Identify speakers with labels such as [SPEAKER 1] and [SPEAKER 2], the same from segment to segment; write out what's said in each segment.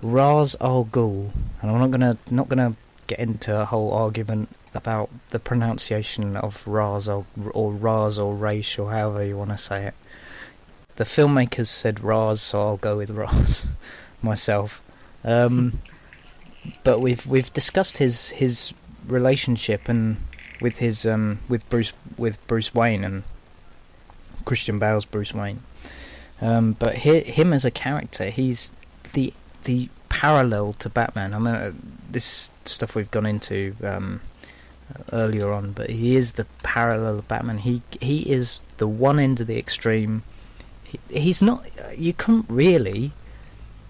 [SPEAKER 1] Ra's al Ghul, and I'm not gonna get into a whole argument about the pronunciation of Ra's or Raz or Raish or however you want to say it. The filmmakers said Raz, so I'll go with Raz myself. But we've discussed his relationship and with his with Bruce Wayne and Christian Bale's Bruce Wayne. But him as a character, he's the parallel to Batman. I mean, this stuff we've gone into earlier on, but he is the parallel of Batman. He is the one end of the extreme. He's not. You couldn't really.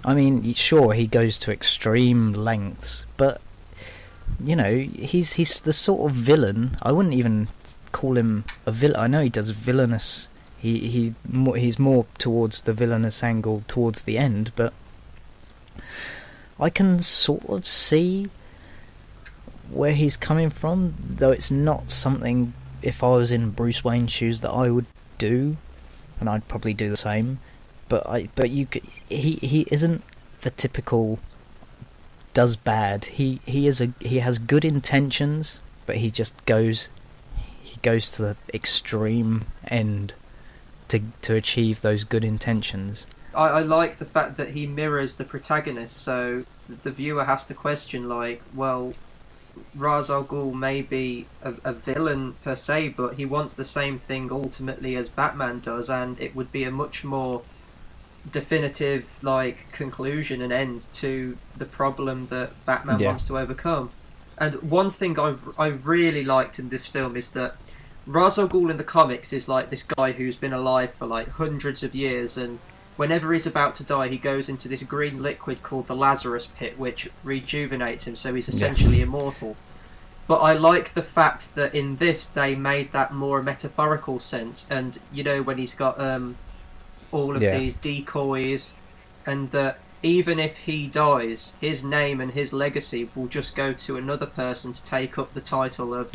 [SPEAKER 1] I mean, sure, he goes to extreme lengths, but you know, he's the sort of villain. I wouldn't even call him a villain. I know he does villainous. He's more towards the villainous angle towards the end, but I can sort of see where he's coming from, though it's not something, if I was in Bruce Wayne's shoes, that I would do, and I'd probably do the same. He isn't the typical does bad. He has good intentions, but he goes to the extreme end to achieve those good intentions.
[SPEAKER 2] I like the fact that he mirrors the protagonist, so the viewer has to question, like, well, Ra's al Ghul may be a villain per se, but he wants the same thing ultimately as Batman does, and it would be a much more definitive conclusion and end to the problem that Batman wants to overcome. And one thing I really liked in this film is that Ra's al Ghul in the comics is like this guy who's been alive for like hundreds of years, and whenever he's about to die, he goes into this green liquid called the Lazarus Pit, which rejuvenates him, so he's essentially immortal. But I like the fact that in this, they made that more metaphorical sense, and, you know, when he's got all of these decoys, and that even if he dies, his name and his legacy will just go to another person to take up the title of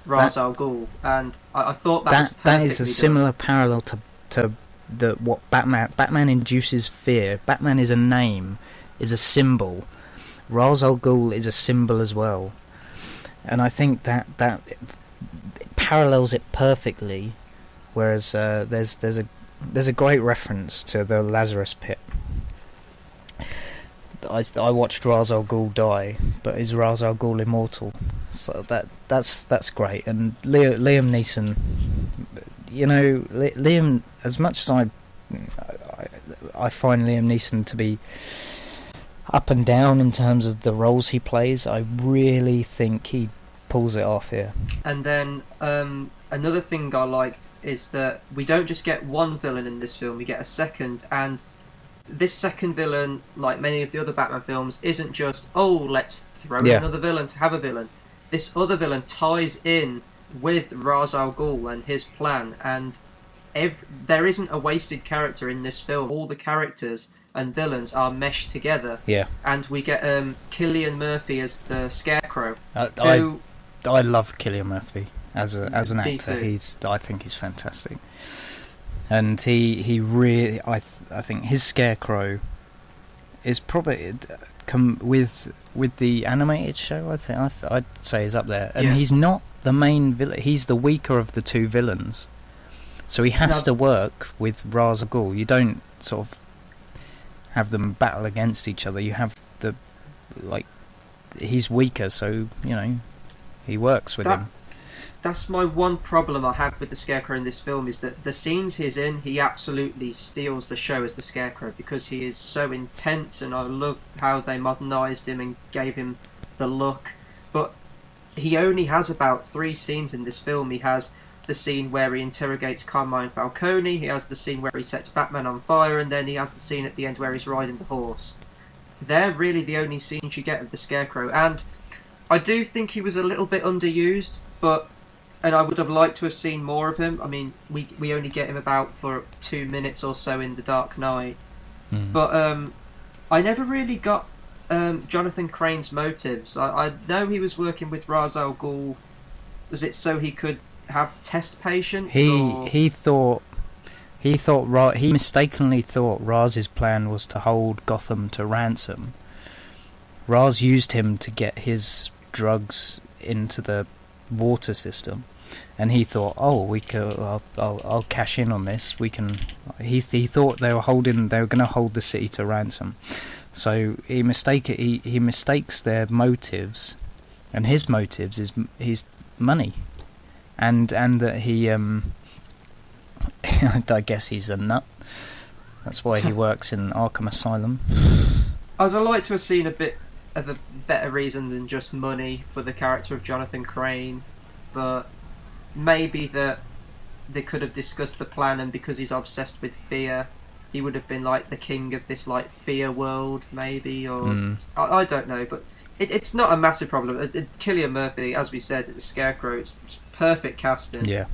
[SPEAKER 2] Ra's al Ghul. And I thought that
[SPEAKER 1] is a similar parallel to what Batman induces fear. Batman is a name, is a symbol. Ra's al Ghul is a symbol as well, and I think that parallels it perfectly. Whereas there's a great reference to the Lazarus Pit. I watched Ra's al Ghul die, but is Ra's al Ghul immortal? So that's great. And Liam Neeson, you know, Liam, as much as I find Liam Neeson to be up and down in terms of the roles he plays, I really think he pulls it off here. And
[SPEAKER 2] then another thing I like is that we don't just get one villain in this film, we get a second, and this second villain, like many of the other Batman films, isn't just, let's throw in another villain to have a villain. This other villain ties in with Ra's al Ghul and his plan, and there isn't a wasted character in this film. All the characters and villains are meshed together. Yeah. And we get Cillian Murphy as the Scarecrow.
[SPEAKER 1] I love Cillian Murphy as an actor. I think he's fantastic. And he really, I think his Scarecrow is probably with the animated show. I'd say he's up there, and he's not the main villain. He's the weaker of the two villains, so he has to work with Ra's al Ghul. You don't sort of have them battle against each other. You have he's weaker, so you know he works with him.
[SPEAKER 2] That's my one problem I have with the Scarecrow in this film, is that the scenes he's in, he absolutely steals the show as the Scarecrow, because he is so intense, and I love how they modernised him and gave him the look. But he only has about 3 scenes in this film. He has the scene where he interrogates Carmine Falcone, he has the scene where he sets Batman on fire, and then he has the scene at the end where he's riding the horse. They're really the only scenes you get of the Scarecrow, and I do think he was a little bit underused, and I would have liked to have seen more of him. I mean, we only get him about for 2 minutes or so in The Dark Knight. But I never really got Jonathan Crane's motives. I know he was working with Ra's al Ghul. Was it so he could have test patients?
[SPEAKER 1] He mistakenly thought Raz's plan was to hold Gotham to ransom, Ra's used him to get his drugs into the water system, and he thought, "Oh, we could. I'll cash in on this. We can." He thought they were going to hold the city to ransom, so he mistakes their motives, and his motives is his money, and that he I guess he's a nut. That's why he works in Arkham Asylum.
[SPEAKER 2] I'd like to have seen a bit of a better reason than just money for the character of Jonathan Crane, but maybe that they could have discussed the plan, and because he's obsessed with fear, he would have been like the king of this like fear world, maybe, or I don't know. But it's not a massive problem. Cillian Murphy, as we said, the Scarecrow, it's perfect casting.
[SPEAKER 1] Yeah,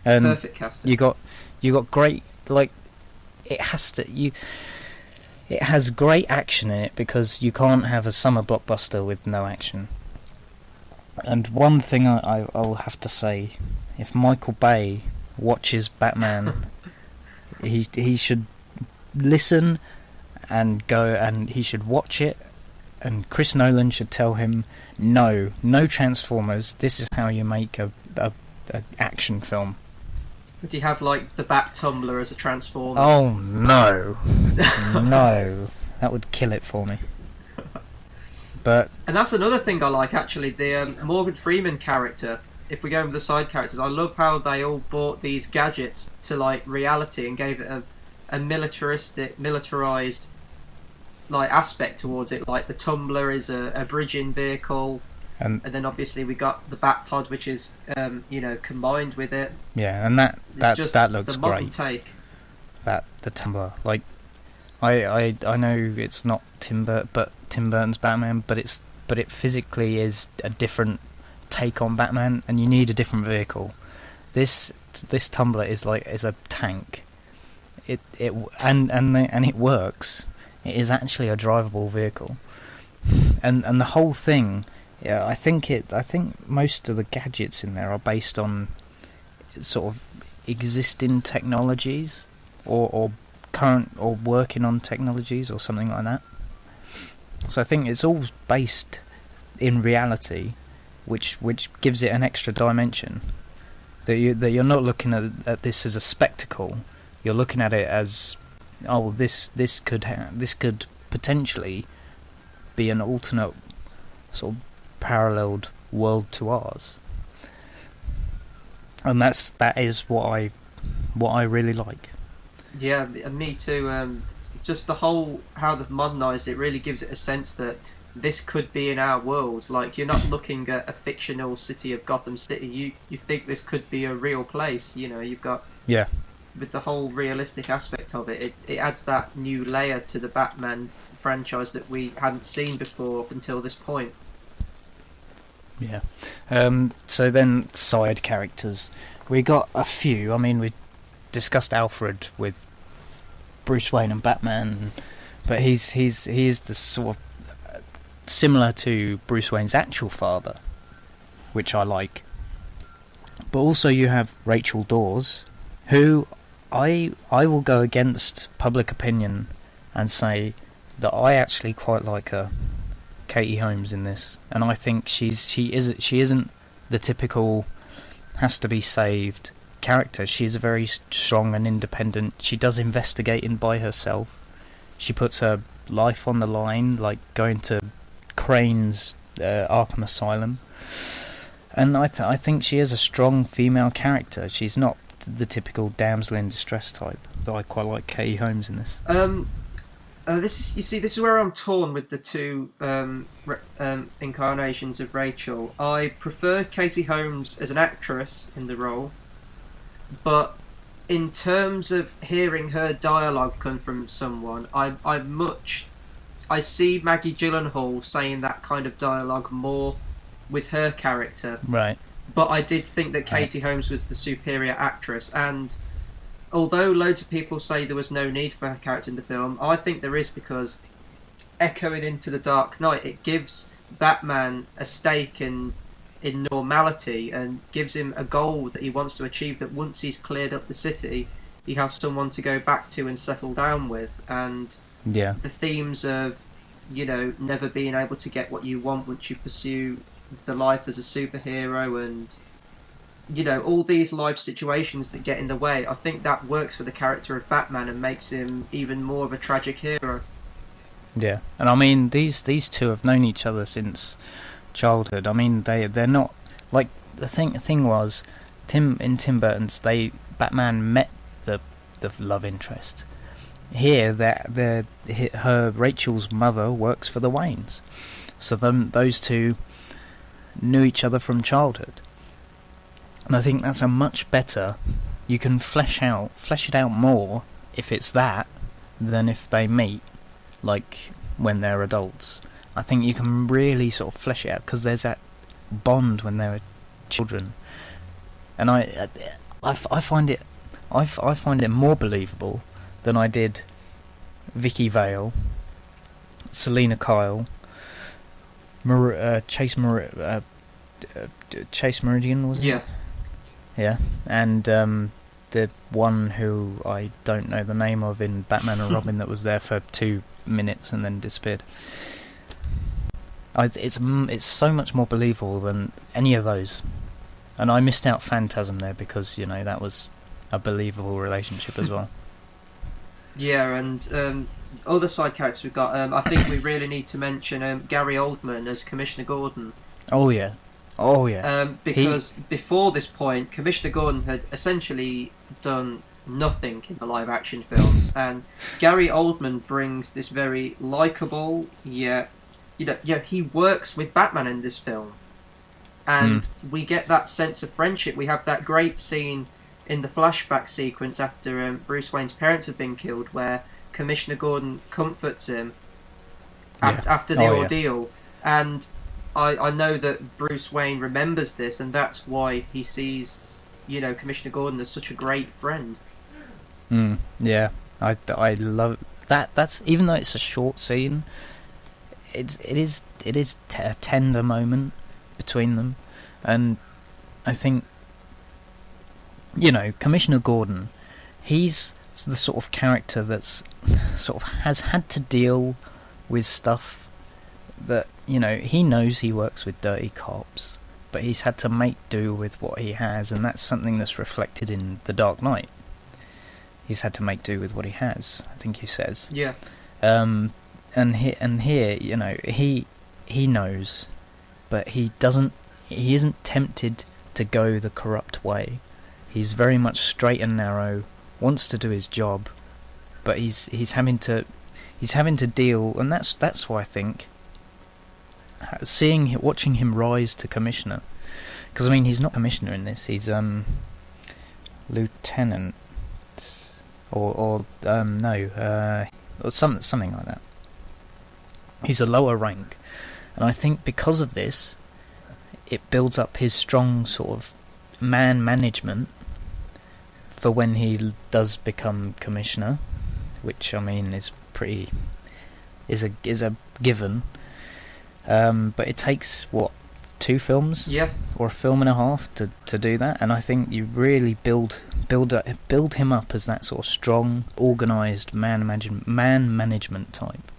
[SPEAKER 2] perfect casting.
[SPEAKER 1] You got great, like, it has great action in it, because you can't have a summer blockbuster with no action. And one thing I will have to say, if Michael Bay watches Batman, he should listen and go, and he should watch it, and Chris Nolan should tell him, no Transformers, this is how you make a action film.
[SPEAKER 2] Would you have like the Bat Tumbler as a Transformer?
[SPEAKER 1] Oh no. No, that would kill it for me. But
[SPEAKER 2] and that's another thing I like, actually, the Morgan Freeman character. If we go over the side characters, I love how they all brought these gadgets to like reality and gave it a militarized like aspect towards it. Like the Tumbler is a bridging vehicle, and then obviously we got the Bat Pod, which is combined with it.
[SPEAKER 1] Yeah, and that looks
[SPEAKER 2] the modern
[SPEAKER 1] great.
[SPEAKER 2] Take.
[SPEAKER 1] That the Tumbler, like, I know it's not Tim Burton's Batman, but it physically is a different take on Batman, and you need a different vehicle. This Tumbler is a tank. It works. It is actually a drivable vehicle, and the whole thing. Yeah, I think most of the gadgets in there are based on sort of existing technologies, or current, or working on technologies, or something like that. So I think it's all based in reality, which gives it an extra dimension. That you're not looking at this as a spectacle. You're looking at it as, oh, this could potentially be an alternate sort of paralleled world to ours, and that is what I really like.
[SPEAKER 2] Yeah, me too. Just the whole how they've modernised it really gives it a sense that this could be in our world. Like, you're not looking at a fictional city of Gotham City. You think this could be a real place. You've got,
[SPEAKER 1] yeah,
[SPEAKER 2] with the whole realistic aspect of it, it adds that new layer to the Batman franchise that we hadn't seen before up until this point.
[SPEAKER 1] Yeah. So then, side characters. We got a few. I mean, we discussed Alfred with Bruce Wayne and Batman, but he is the sort of similar to Bruce Wayne's actual father, which I like. But also you have Rachel Dawes, who I will go against public opinion and say that I actually quite like her, Katie Holmes, in this, and I think she isn't the typical has to be saved character. She's a very strong and independent. She does investigating by herself. She puts her life on the line, like going to Crane's Arkham Asylum, and I think she is a strong female character. She's not the typical damsel in distress type. Though I quite like Katie Holmes in this.
[SPEAKER 2] This is where I'm torn with the two incarnations of Rachel. I prefer Katie Holmes as an actress in the role, but in terms of hearing her dialogue come from someone, I see Maggie Gyllenhaal saying that kind of dialogue more with her character.
[SPEAKER 1] Right.
[SPEAKER 2] But I did think that Katie Holmes was the superior actress, and although loads of people say there was no need for her character in the film, I think there is, because echoing into The Dark Knight, it gives Batman a stake in normality and gives him a goal that he wants to achieve, that once he's cleared up the city, he has someone to go back to and settle down with. And
[SPEAKER 1] yeah,
[SPEAKER 2] the themes of never being able to get what you want once you pursue the life as a superhero, and all these life situations that get in the way. I think that works for the character of Batman and makes him even more of a tragic hero.
[SPEAKER 1] Yeah, and I mean these two have known each other since childhood. I mean they're not like the thing was Tim Burton's Batman met the love interest. Here her Rachel's mother works for the Waynes, so those two knew each other from childhood, and I think that's a much better. You can flesh it out more if it's that than if they meet like when they're adults. I think you can really sort of flesh it out because there's that bond when they're children, and I find it more believable than I did Vicky Vale, Selena Kyle, Chase Meridian, was it?
[SPEAKER 2] Yeah.
[SPEAKER 1] Yeah, and the one who I don't know the name of in Batman and Robin that was there for 2 minutes and then disappeared. It's so much more believable than any of those, and I missed out Phantasm there because that was a believable relationship as well.
[SPEAKER 2] Yeah, and other side characters we've got. I think we really need to mention Gary Oldman as Commissioner Gordon.
[SPEAKER 1] Oh yeah.
[SPEAKER 2] Because before this point, Commissioner Gordon had essentially done nothing in the live-action films, and Gary Oldman brings this very likable, yet he works with Batman in this film, and we get that sense of friendship. We have that great scene in the flashback sequence after Bruce Wayne's parents have been killed, where Commissioner Gordon comforts him after the ordeal, and I know that Bruce Wayne remembers this, and that's why he sees, Commissioner Gordon as such a great friend.
[SPEAKER 1] Yeah, I love that. That's, even though it's a short scene, it is a tender moment between them, and I think Commissioner Gordon, he's the sort of character that's sort of has had to deal with stuff that he knows he works with dirty cops, but he's had to make do with what he has, and that's something that's reflected in The Dark Knight. He's had to make do with what he has, I think he says.
[SPEAKER 2] Yeah.
[SPEAKER 1] And here, he knows, but he isn't tempted to go the corrupt way. He's very much straight and narrow, wants to do his job, but he's having to deal, and that's why I think watching him rise to commissioner, because he's not commissioner in this, he's lieutenant or something like that. He's a lower rank, and I think because of this it builds up his strong sort of man management for when he does become commissioner, which is a given. But it takes 2 films, or a film and a half to do that, and I think you really build him up as that sort of strong, organised man management type.